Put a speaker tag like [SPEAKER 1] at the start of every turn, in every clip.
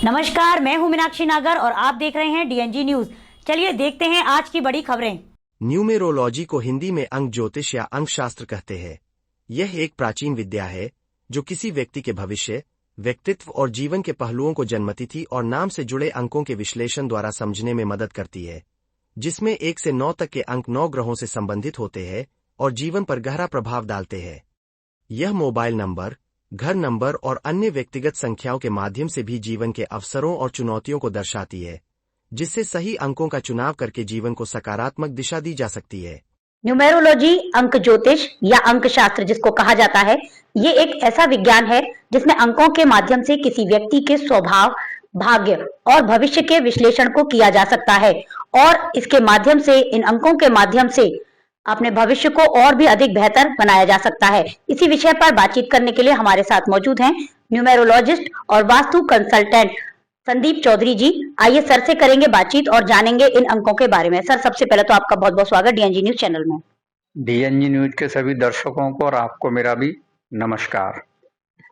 [SPEAKER 1] नमस्कार, मैं हूं मीनाक्षी नागर और आप देख रहे हैं डीएनजी न्यूज। चलिए देखते हैं आज की बड़ी खबरें।
[SPEAKER 2] न्यूमेरोलॉजी को हिंदी में अंक ज्योतिष या अंक शास्त्र कहते हैं। यह एक प्राचीन विद्या है जो किसी व्यक्ति के भविष्य, व्यक्तित्व और जीवन के पहलुओं को जन्मतिथि और नाम से जुड़े अंकों के विश्लेषण द्वारा समझने में मदद करती है, जिसमें 1 से 9 तक के अंक 9 ग्रहों से संबंधित होते हैं और जीवन पर गहरा प्रभाव डालते हैं। यह मोबाइल नंबर, घर नंबर और अन्य व्यक्तिगत संख्याओं के माध्यम से भी जीवन के अवसरों और चुनौतियों को दर्शाती है, जिससे सही अंकों का चुनाव करके जीवन को सकारात्मक दिशा दी जा सकती है।
[SPEAKER 1] न्यूमेरोलॉजी, अंक ज्योतिष या अंक शास्त्र जिसको कहा जाता है, ये एक ऐसा विज्ञान है जिसमें अंकों के माध्यम से किसी व्यक्ति के स्वभाव, भाग्य और भविष्य के विश्लेषण को किया जा सकता है और इसके माध्यम से, इन अंकों के माध्यम से अपने भविष्य को और भी अधिक बेहतर बनाया जा सकता है। इसी विषय पर बातचीत करने के लिए हमारे साथ मौजूद हैं न्यूमेरोलॉजिस्ट और वास्तु कंसल्टेंट संदीप चौधरी जी। आइए सर से करेंगे बातचीत और जानेंगे इन अंकों के बारे में। सर, सबसे पहले तो आपका बहुत बहुत स्वागत डीएनजी न्यूज चैनल में।
[SPEAKER 3] डीएनजी न्यूज के सभी दर्शकों को और आपको मेरा भी नमस्कार।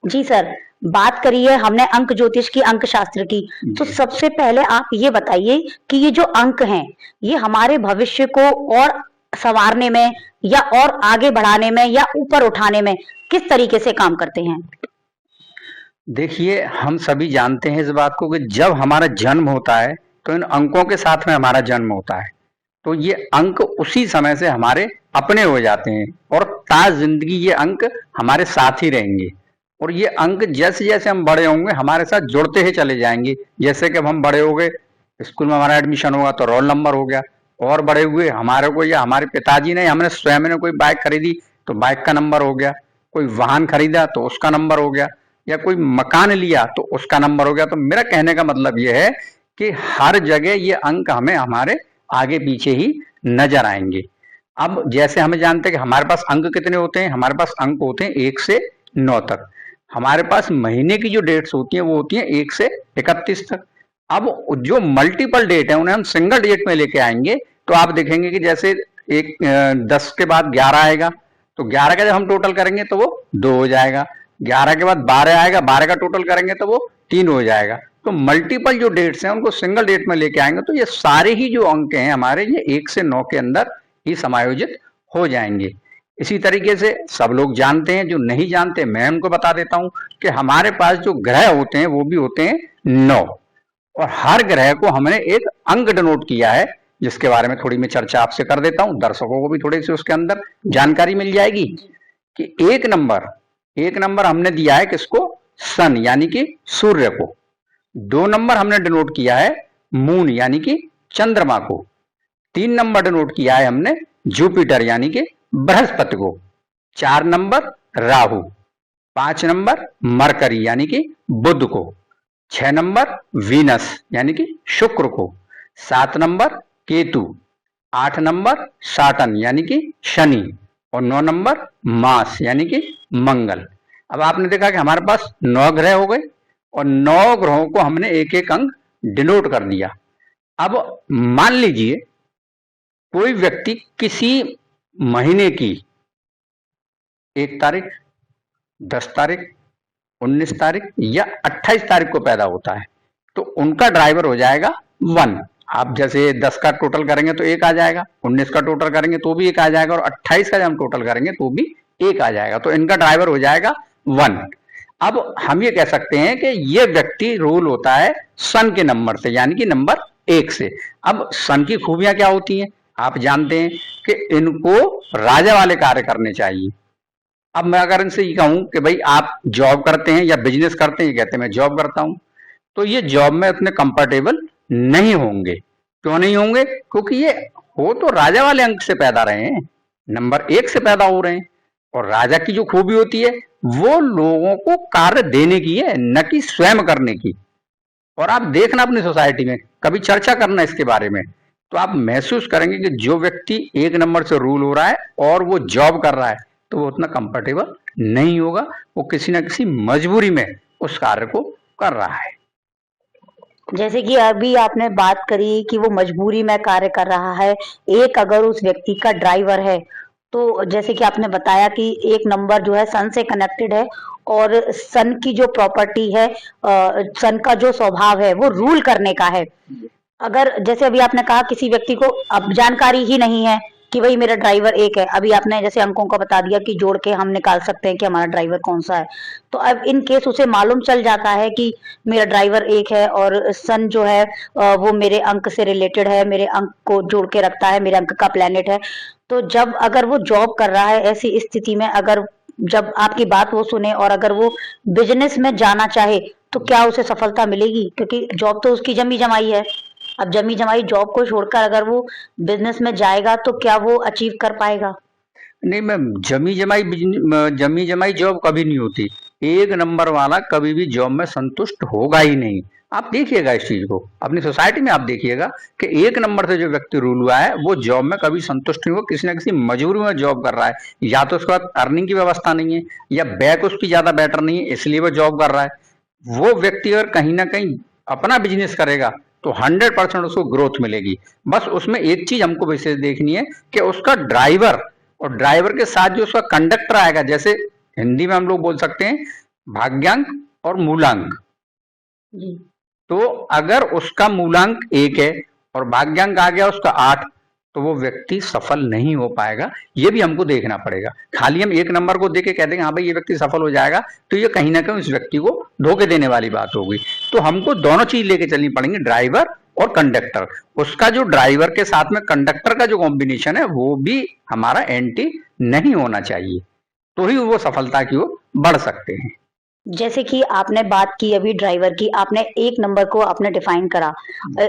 [SPEAKER 1] जी सर, बात करिए हमने अंक ज्योतिष की, अंक शास्त्र की, तो सबसे पहले आप ये बताइए कि ये जो अंक हैं, ये हमारे भविष्य को और संवारने में या और आगे बढ़ाने में या ऊपर उठाने में किस तरीके से काम करते हैं?
[SPEAKER 3] देखिए, हम सभी जानते हैं इस बात को कि जब हमारा जन्म होता है तो इन अंकों के साथ में हमारा जन्म होता है, तो ये अंक उसी समय से हमारे अपने हो जाते हैं और ता जिंदगी ये अंक हमारे साथ ही रहेंगे। और ये अंक जैसे जैसे हम बड़े होंगे हमारे साथ जुड़ते ही चले जाएंगे। जैसे कि अब हम बड़े हो गए, स्कूल में हमारा एडमिशन होगा तो रोल नंबर हो गया, और बड़े हुए हमारे को या हमारे पिताजी ने, हमने स्वयं ने कोई बाइक खरीदी तो बाइक का नंबर हो गया, कोई वाहन खरीदा तो उसका नंबर हो गया, या कोई मकान लिया तो उसका नंबर हो गया। तो मेरा कहने का मतलब यह है कि हर जगह ये अंक हमें हमारे आगे पीछे ही नजर आएंगे। अब जैसे हमें जानते हैं कि हमारे पास अंक कितने होते हैं, हमारे पास अंक होते हैं 1 से 9 तक। हमारे पास महीने की जो डेट्स होती हैं वो होती हैं 1 से 31 तक। अब जो मल्टीपल डेट है उन्हें हम सिंगल डेट में लेके आएंगे तो आप देखेंगे कि जैसे 10 के बाद 11 आएगा तो 11 का जब हम टोटल करेंगे तो वो 2 हो जाएगा। 11 के बाद 12 आएगा, 12 का टोटल करेंगे तो वो 3 हो जाएगा। तो मल्टीपल जो डेट्स हैं उनको सिंगल डेट में लेके आएंगे तो ये सारे ही जो अंक हैं हमारे, ये 1 से 9 के अंदर ही समायोजित हो जाएंगे। इसी तरीके से सब लोग जानते हैं, जो नहीं जानते मैं उनको बता देता हूं कि हमारे पास जो ग्रह होते हैं वो भी होते हैं 9, और हर ग्रह को हमने एक अंक डिनोट किया है, जिसके बारे में थोड़ी मैं चर्चा आपसे कर देता हूं, दर्शकों को भी थोड़ी सी उसके अंदर जानकारी मिल जाएगी। कि एक नंबर हमने दिया है किसको? सन यानी कि सूर्य को। 2 नंबर हमने डिनोट किया है मून यानी कि चंद्रमा को। 3 नंबर डिनोट किया है हमने जुपिटर यानी कि बृहस्पति को। 4 नंबर राहु, 5 नंबर मरकरी यानी कि बुध को, 6 नंबर वीनस यानी कि शुक्र को, 7 नंबर केतु, 8 नंबर साटन यानी कि शनि, और 9 नंबर मास यानी कि मंगल। अब आपने देखा कि हमारे पास 9 ग्रह हो गए और 9 ग्रहों को हमने एक एक अंक डिनोट कर दिया। अब मान लीजिए कोई व्यक्ति किसी महीने की 1 तारीख, 10 तारीख, 19 तारीख या 28 तारीख को पैदा होता है, तो उनका ड्राइवर हो जाएगा 1। आप जैसे 10 का टोटल करेंगे तो 1 आ जाएगा, 19 का टोटल करेंगे तो भी 1 आ जाएगा, और 28 का जब हम टोटल करेंगे तो भी 1 आ जाएगा। तो इनका ड्राइवर हो जाएगा 1। अब हम ये कह सकते हैं कि ये व्यक्ति रूल होता है सन के नंबर से, यानी कि नंबर 1 से। अब सन की खूबियां क्या होती हैं आप जानते हैं कि इनको राजा वाले कार्य करने चाहिए। अब मैं अगर इनसे ये कहूं कि भाई आप जॉब करते हैं या बिजनेस करते हैं, ये कहते हैं मैं जॉब करता हूं, तो ये जॉब में उतने कंफर्टेबल नहीं होंगे। क्यों नहीं होंगे? क्योंकि ये हो तो राजा वाले अंक से पैदा रहे हैं, नंबर 1 से पैदा हो रहे हैं, और राजा की जो खूबी होती है वो लोगों को कार्य देने की है, न कि स्वयं करने की। और आप देखना अपनी सोसाइटी में, कभी चर्चा करना इसके बारे में, तो आप महसूस करेंगे कि जो व्यक्ति 1 नंबर से रूल हो रहा है और वो जॉब कर रहा है तो वो उतना कंफर्टेबल नहीं होगा, वो किसी न किसी मजबूरी में उस कार्य को कर रहा है।
[SPEAKER 1] जैसे कि अभी आपने बात करी कि वो मजबूरी में कार्य कर रहा है, एक अगर उस व्यक्ति का ड्राइवर है, तो जैसे कि आपने बताया कि 1 नंबर जो है सन से कनेक्टेड है और सन की जो प्रॉपर्टी है, सन का जो स्वभाव है वो रूल करने का है। अगर जैसे अभी आपने कहा किसी व्यक्ति को अब जानकारी ही नहीं है कि भाई मेरा ड्राइवर एक है, अभी आपने जैसे अंकों का बता दिया कि जोड़ के हम निकाल सकते हैं कि हमारा ड्राइवर कौन सा है। तो अब इन केस उसे मालूम चल जाता है कि मेरा ड्राइवर एक है और सन जो है वो मेरे अंक से रिलेटेड है, मेरे अंक को जोड़ के रखता है, मेरे अंक का प्लेनेट है। तो जब अगर वो जॉब कर रहा है ऐसी स्थिति में, अगर जब आपकी बात वो सुने और अगर वो बिजनेस में जाना चाहे तो क्या उसे सफलता मिलेगी? क्योंकि जॉब तो उसकी जमी जमाई है। अब जमी जमाई जॉब को छोड़कर अगर वो बिजनेस में जाएगा तो क्या वो अचीव कर पाएगा?
[SPEAKER 3] नहीं मैम, जमी जमाई जॉब कभी नहीं होती। एक नंबर वाला कभी भी जॉब में संतुष्ट होगा ही नहीं। आप देखिएगा इस चीज को, अपनी सोसाइटी में आप देखिएगा कि एक नंबर से जो व्यक्ति रूल हुआ है वो जॉब में कभी संतुष्ट नहीं हुआ, किसी ना किसी मजबूरी में जॉब कर रहा है। या तो उसके पास अर्निंग की व्यवस्था नहीं है, या बैक उसकी ज्यादा बेटर नहीं है, इसलिए वो जॉब कर रहा है। वो व्यक्ति अगर कहीं ना कहीं अपना बिजनेस करेगा तो 100% उसको ग्रोथ मिलेगी। बस उसमें एक चीज हमको विशेष देखनी है कि उसका ड्राइवर, और ड्राइवर के साथ जो उसका कंडक्टर आएगा, जैसे हिंदी में हम लोग बोल सकते हैं भाग्यांक और मूलांक।
[SPEAKER 1] जी।
[SPEAKER 3] तो अगर उसका मूलांक 1 है और भाग्यांक आ गया उसका 8, तो वो व्यक्ति सफल नहीं हो पाएगा। ये भी हमको देखना पड़ेगा। खाली हम एक नंबर को देख के कह देंगे हाँ भाई ये व्यक्ति सफल हो जाएगा, तो ये कहीं ना कहीं उस व्यक्ति को धोखे देने वाली बात होगी। तो हमको दोनों चीज लेके चलनी पड़ेंगी, ड्राइवर और कंडक्टर। उसका जो ड्राइवर के साथ में कंडक्टर का जो कॉम्बिनेशन है वो भी हमारा एंटी नहीं होना चाहिए, तो ही वो सफलता की ओर बढ़ सकते हैं।
[SPEAKER 1] जैसे कि आपने बात की अभी ड्राइवर की, आपने एक नंबर को आपने डिफाइन करा।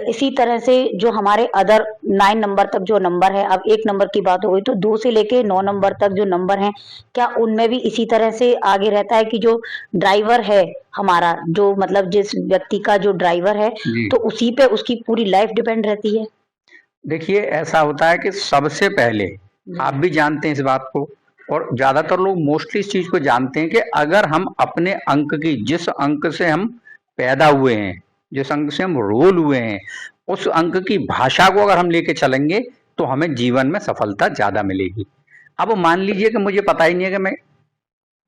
[SPEAKER 1] इसी तरह से जो हमारे अदर 9 नंबर तक जो नंबर है, अब एक नंबर की बात हो गई तो 2 से लेके 9 नंबर तक जो नंबर हैं, क्या उनमें भी इसी तरह से आगे रहता है कि जो ड्राइवर है हमारा, जो मतलब जिस व्यक्ति का जो ड्राइवर है
[SPEAKER 3] जी
[SPEAKER 1] तो उसी पे उसकी पूरी लाइफ डिपेंड रहती है?
[SPEAKER 3] देखिए, ऐसा होता है कि सबसे पहले आप भी जानते हैं इस बात को, और ज्यादातर लोग मोस्टली इस चीज को जानते हैं कि अगर हम अपने अंक की, जिस अंक से हम पैदा हुए हैं, जिस अंक से हम रोल हुए हैं, उस अंक की भाषा को अगर हम लेके चलेंगे तो हमें जीवन में सफलता ज्यादा मिलेगी। अब मान लीजिए कि मुझे पता ही नहीं है कि मैं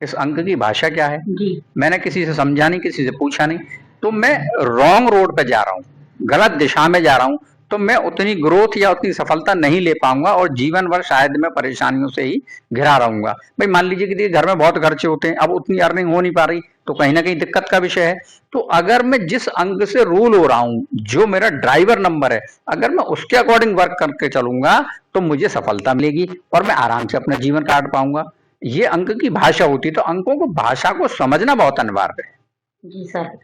[SPEAKER 3] इस अंक की भाषा क्या है,
[SPEAKER 1] जी।
[SPEAKER 3] मैंने किसी से समझा नहीं, किसी से पूछा नहीं, तो मैं रॉन्ग रोड पे जा रहा हूँ, गलत दिशा में जा रहा हूँ, तो मैं उतनी ग्रोथ या उतनी सफलता नहीं ले पाऊंगा और जीवन भर शायद मैं परेशानियों से ही घिरा रहूंगा। भाई मान लीजिए कि घर में बहुत खर्चे होते हैं, अब उतनी अर्निंग हो नहीं पा रही, तो कहीं ना कहीं दिक्कत का विषय है। तो अगर मैं जिस अंक से रूल हो रहा हूँ, जो मेरा ड्राइवर नंबर है, अगर मैं उसके अकॉर्डिंग वर्क करके चलूंगा तो मुझे सफलता मिलेगी और मैं आराम से अपना जीवन काट पाऊंगा। ये अंक की भाषा होती है, तो अंकों को, भाषा को समझना बहुत अनिवार्य है।
[SPEAKER 1] जी सर।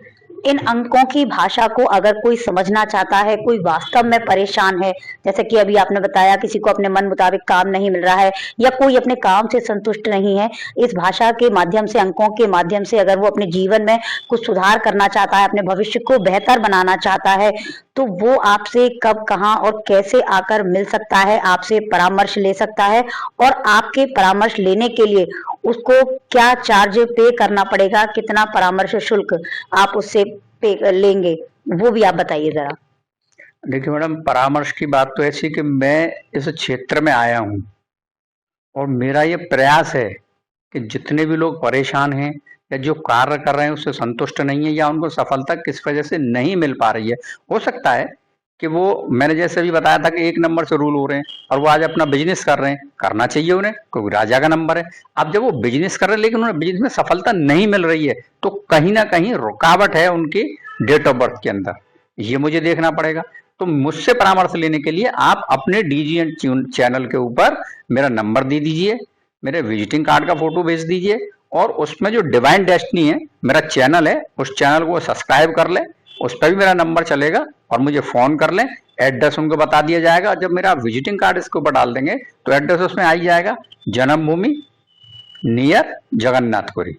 [SPEAKER 1] इन अंकों की भाषा को अगर कोई समझना चाहता है, कोई वास्तव में परेशान है, जैसे कि अभी आपने बताया किसी को अपने मन मुताबिक काम नहीं मिल रहा है या कोई अपने काम से संतुष्ट नहीं है, इस भाषा के माध्यम से, अंकों के माध्यम से अगर वो अपने जीवन में कुछ सुधार करना चाहता है, अपने भविष्य को बेहतर बनाना चाहता है, तो वो आपसे कब, कहाँ और कैसे आकर मिल सकता है, आपसे परामर्श ले सकता है? और आपके परामर्श लेने के लिए उसको क्या चार्ज पे करना पड़ेगा, कितना परामर्श शुल्क आप उससे पे लेंगे, वो भी आप बताइए जरा।
[SPEAKER 3] देखिए मैडम, परामर्श की बात तो ऐसी कि मैं इस क्षेत्र में आया हूँ और मेरा ये प्रयास है कि जितने भी लोग परेशान हैं या जो कार्य कर रहे हैं उससे संतुष्ट नहीं है या उनको सफलता किस वजह से नहीं मिल पा रही है, हो सकता है कि वो, मैंने जैसे भी बताया था कि एक नंबर से रूल हो रहे हैं और वो आज अपना बिजनेस कर रहे हैं, करना चाहिए उन्हें क्योंकि राजा का नंबर है। अब जब वो बिजनेस कर रहे हैं लेकिन उन्हें बिजनेस में सफलता नहीं मिल रही है, तो कहीं ना कहीं रुकावट है उनकी डेट ऑफ बर्थ के अंदर, ये मुझे देखना पड़ेगा। तो मुझसे परामर्श लेने के लिए आप अपने डीजीएन चैनल के ऊपर मेरा नंबर दे दीजिए, मेरे विजिटिंग कार्ड का फोटो भेज दीजिए, और उसमें जो डिवाइन डेस्टिनी है मेरा चैनल है, उस चैनल को सब्सक्राइब कर ले, उस पर भी मेरा नंबर चलेगा और मुझे फोन कर लें। एड्रेस उनको बता दिया जाएगा, जब मेरा विजिटिंग कार्ड इसके ऊपर डाल देंगे तो एड्रेस उसमें आ ही जाएगा, जन्मभूमि नियर जगन्नाथपुरी,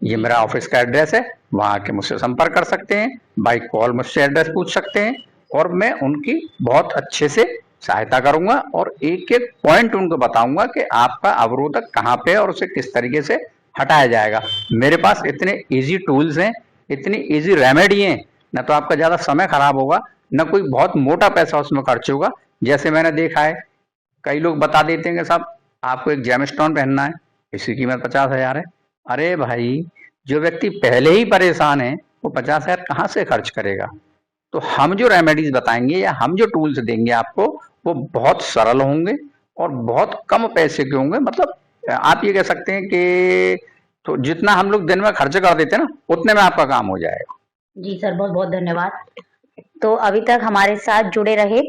[SPEAKER 3] ये मेरा ऑफिस का एड्रेस है। वहां आके मुझसे संपर्क कर सकते हैं, बाई कॉल मुझसे एड्रेस पूछ सकते हैं और मैं उनकी बहुत अच्छे से सहायता करूंगा और एक एक पॉइंट उनको बताऊंगा कि आपका अवरोधक कहाँ पे है और उसे किस तरीके से हटाया जाएगा। मेरे पास इतने इजी टूल्स हैं, इतनी इजी रेमेडी हैं, न तो आपका ज्यादा समय खराब होगा, न कोई बहुत मोटा पैसा उसमें खर्च होगा। जैसे मैंने देखा है कई लोग बता देते हैं कि साहब आपको एक जेमस्टोन पहनना है, इसकी कीमत 50,000 है, अरे भाई, जो व्यक्ति पहले ही परेशान है वो 50,000 कहाँ से खर्च करेगा। तो हम जो रेमेडीज बताएंगे या हम जो टूल्स देंगे आपको, वो बहुत सरल होंगे और बहुत कम पैसे के होंगे। मतलब आप ये कह सकते हैं कि तो जितना हम लोग दिन में खर्च कर देते हैं ना, उतने में आपका काम हो जाएगा।
[SPEAKER 1] जी सर, बहुत बहुत धन्यवाद। तो अभी तक हमारे साथ जुड़े रहे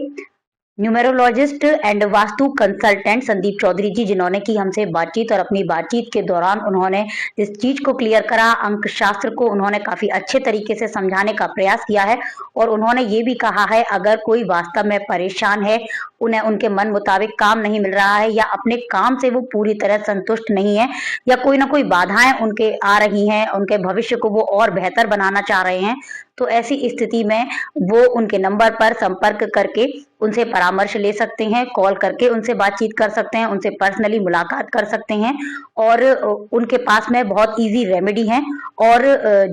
[SPEAKER 1] numerologist and vastu consultant Sandeep Chaudhary ji, जिन्होंने की हमसे बातचीत और अपनी बातचीत के दौरान उन्होंने इस चीज को क्लियर करा, अंक शास्त्र को उन्होंने काफी अच्छे तरीके से समझाने का प्रयास किया है। और उन्होंने ये भी कहा है, अगर कोई वास्तव में परेशान है, उन्हें उनके मन मुताबिक काम नहीं मिल रहा है या अपने काम से वो पूरी तरह संतुष्ट नहीं है या कोई ना कोई बाधाएं उनके आ रही हैं, उनके भविष्य को वो और बेहतर बनाना चाह रहे हैं, तो ऐसी स्थिति में वो उनके नंबर पर संपर्क करके उनसे परामर्श ले सकते हैं, कॉल करके उनसे बातचीत कर सकते हैं, उनसे पर्सनली मुलाकात कर सकते हैं। और उनके पास में बहुत इजी रेमेडी है और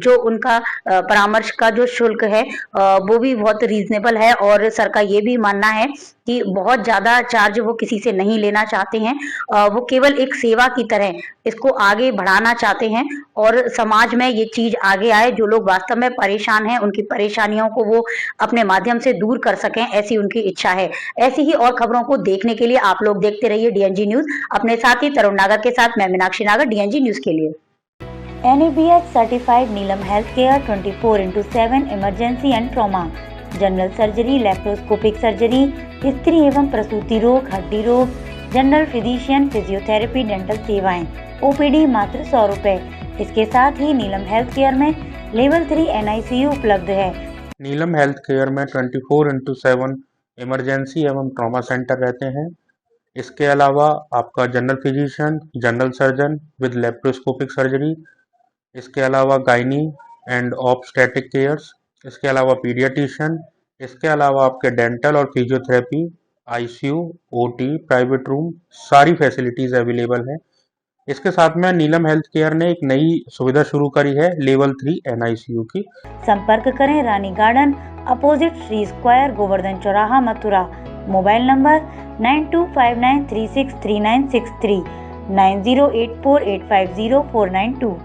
[SPEAKER 1] जो उनका परामर्श का जो शुल्क है वो भी बहुत रीजनेबल है। और सर का ये भी मानना है कि बहुत ज्यादा चार्ज वो किसी से नहीं लेना चाहते हैं, वो केवल एक सेवा की तरह इसको आगे बढ़ाना चाहते हैं और समाज में ये चीज आगे आए। जो लोग वास्तव में परेशान हैं, उनकी परेशानियों को वो अपने माध्यम से दूर कर सकें, ऐसी उनकी इच्छा है। ऐसी ही और खबरों को देखने के लिए आप लोग देखते रहिए डीएनजी न्यूज। अपने साथी तरुण नागर के साथ मैं मीनाक्षी नागर, डीएनजी न्यूज के लिए। NABH certified Neelam health care 24/7 emergency and trauma, general surgery, laparoscopic surgery, स्त्री एवं प्रसूति रोग, हड्डी रोग, जनरल फिजिशियन, फिजियोथेरेपी, डेंटल सेवाएं, OPD मात्र 100 रुपए। इसके साथ ही नीलम हेल्थ केयर में लेवल 3 NICU उपलब्ध है।
[SPEAKER 4] नीलम हेल्थ केयर में 24/7 इमरजेंसी एवं ट्रॉमा सेंटर रहते हैं। इसके अलावा आपका general physician, general surgeon with laparoscopic surgery, इसके अलावा गायनी एंड ऑब्स्टेटिक केयर्स, इसके अलावा पीडियाट्रिशियन, इसके अलावा आपके डेंटल और physiotherapy, ICU, OT, private room, सारी फैसिलिटीज़ अवेलेबल हैं। इसके साथ में नीलम हेल्थ केयर ने एक नई सुविधा शुरू करी है लेवल 3 NICU की।
[SPEAKER 1] संपर्क करें Rani Garden opposite Shri Square, Govardhan चौराहा, मथुरा। Mobile number 9259363963, 9084850492।